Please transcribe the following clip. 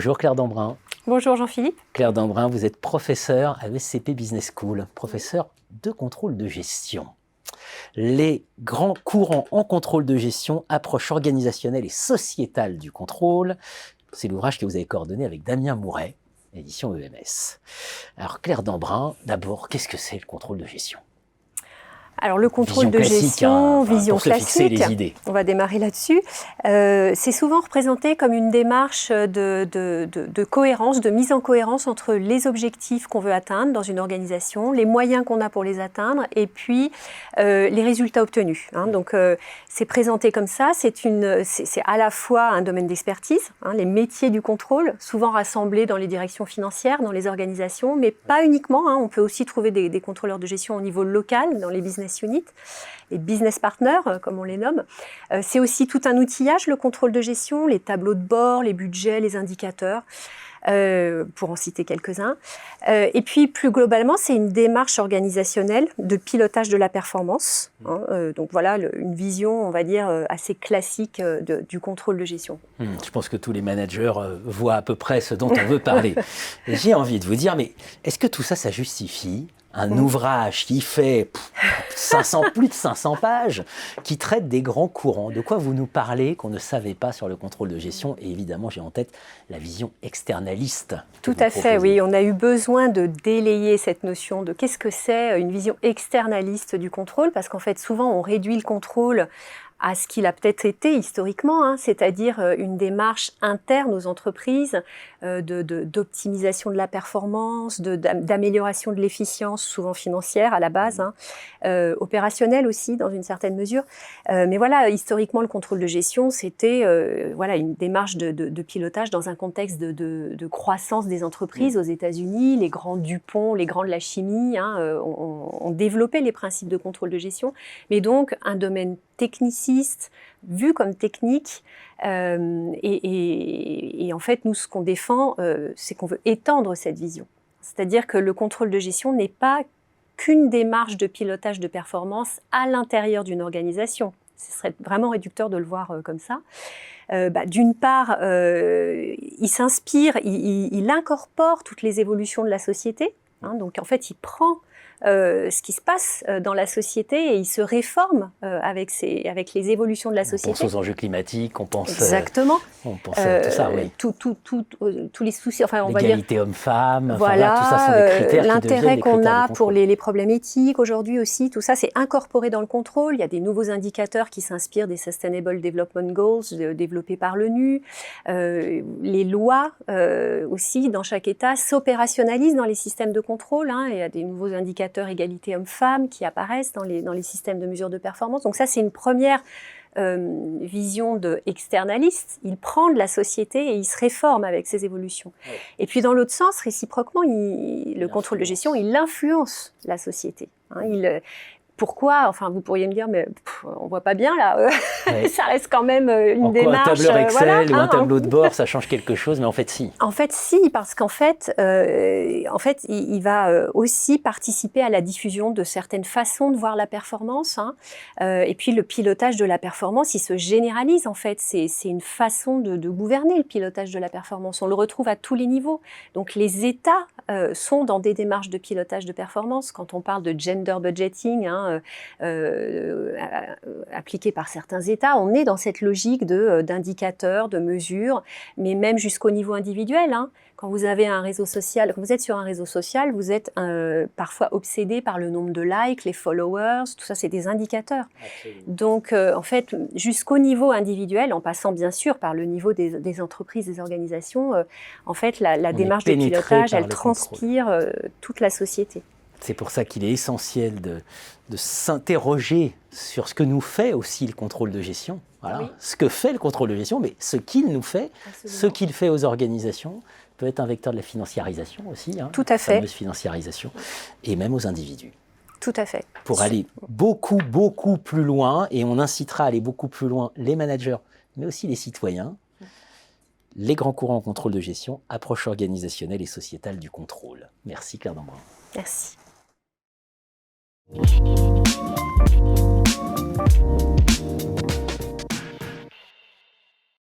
Bonjour Claire Dambrun. Bonjour Jean-Philippe. Claire Dambrun, vous êtes professeure à l'ESCP Business School, professeure de contrôle de gestion. Les grands courants en contrôle de gestion, approche organisationnelle et sociétale du contrôle, c'est l'ouvrage que vous avez coordonné avec Damien Mouret, édition EMS. Alors Claire Dambrun, d'abord, qu'est-ce que c'est le contrôle de gestion ? Alors le contrôle de gestion, vision classique, les idées. On va démarrer là-dessus. C'est souvent représenté comme une démarche de cohérence, de mise en cohérence entre les objectifs qu'on veut atteindre dans une organisation, les moyens qu'on a pour les atteindre et puis les résultats obtenus. Donc c'est présenté comme ça, c'est à la fois un domaine d'expertise, les métiers du contrôle, souvent rassemblés dans les directions financières, dans les organisations, mais pas uniquement. On peut aussi trouver des contrôleurs de gestion au niveau local, dans les business units, les business partners, comme on les nomme. C'est aussi tout un outillage, le contrôle de gestion, les tableaux de bord, les budgets, les indicateurs, pour en citer quelques-uns. Et puis, plus globalement, c'est une démarche organisationnelle de pilotage de la performance. Donc voilà, une vision, on va dire, assez classique du contrôle de gestion. Je pense que tous les managers voient à peu près ce dont on veut parler. J'ai envie de vous dire, mais est-ce que tout ça, ça justifie un ouvrage qui fait plus de 500 pages, qui traite des grands courants? De quoi vous nous parlez qu'on ne savait pas sur le contrôle de gestion? Et évidemment, j'ai en tête la vision externaliste. Tout à fait, oui. On a eu besoin de délayer cette notion de qu'est-ce que c'est une vision externaliste du contrôle, parce qu'en fait, souvent, on réduit le contrôle à ce qu'il a peut-être été historiquement, c'est-à-dire une démarche interne aux entreprises d'optimisation de la performance, d'amélioration de l'efficience, souvent financière à la base, opérationnelle aussi dans une certaine mesure. Mais voilà, historiquement, le contrôle de gestion, c'était une démarche de pilotage dans un contexte de croissance des entreprises aux États-Unis. Les grands Dupont, les grands de la chimie ont développé les principes de contrôle de gestion, mais donc un domaine techniciste, vu comme technique, et en fait, nous, ce qu'on défend, c'est qu'on veut étendre cette vision. C'est-à-dire que le contrôle de gestion n'est pas qu'une démarche de pilotage de performance à l'intérieur d'une organisation. Ce serait vraiment réducteur de le voir comme ça. D'une part, il s'inspire, il incorpore toutes les évolutions de la société. Donc, en fait, il prend ce qui se passe dans la société et il se réforme avec les évolutions de la société. On pense aux enjeux climatiques, on pense... Exactement. On pense à tout ça, oui. Tous les soucis, on va dire... L'égalité homme-femme, voilà, tout ça sont des critères qui l'intérêt qu'on a pour les les problèmes éthiques aujourd'hui aussi, tout ça c'est incorporé dans le contrôle. Il y a des nouveaux indicateurs qui s'inspirent des Sustainable Development Goals développés par l'ONU. Les lois aussi, dans chaque État, s'opérationnalisent dans les systèmes de contrôle. Il y a des nouveaux indicateurs égalité homme-femme qui apparaissent dans les systèmes de mesure de performance. Donc ça, c'est une première vision externaliste. Il prend de la société et il se réforme avec ses évolutions. Ouais. Et puis dans l'autre sens, réciproquement, le contrôle de gestion, il influence la société. Pourquoi? Enfin, vous pourriez me dire, mais on voit pas bien là. Ouais. Ça reste quand même une démarche. Un tableur Excel ou un tableau de bord, ça change quelque chose, mais en fait, si. En fait, si, parce qu'en fait, il va aussi participer à la diffusion de certaines façons de voir la performance. Et puis, le pilotage de la performance, il se généralise en fait. C'est une façon de gouverner le pilotage de la performance. On le retrouve à tous les niveaux. Donc, les États sont dans des démarches de pilotage de performance. Quand on parle de gender budgeting, appliqué par certains États, on est dans cette logique d'indicateurs, de mesures, mais même jusqu'au niveau individuel. Quand vous avez un réseau social, quand vous êtes sur un réseau social, vous êtes parfois obsédé par le nombre de likes, les followers, tout ça, c'est des indicateurs. Absolument. Donc, en fait, jusqu'au niveau individuel, en passant bien sûr par le niveau des entreprises, des organisations, en fait, la démarche de pilotage, elle transpire toute la société. C'est pour ça qu'il est essentiel de s'interroger sur ce que nous fait aussi le contrôle de gestion. Voilà. Oui. Ce que fait le contrôle de gestion, mais ce qu'il nous fait, absolument. Ce qu'il fait aux organisations, peut être un vecteur de la financiarisation aussi. Tout à fait. La fameuse financiarisation, et même aux individus. Tout à fait. Pour aller beaucoup, beaucoup plus loin, et on incitera à aller beaucoup plus loin les managers, mais aussi les citoyens, les grands courants en contrôle de gestion, approche organisationnelle et sociétale du contrôle. Merci Claire Dambrun. Merci.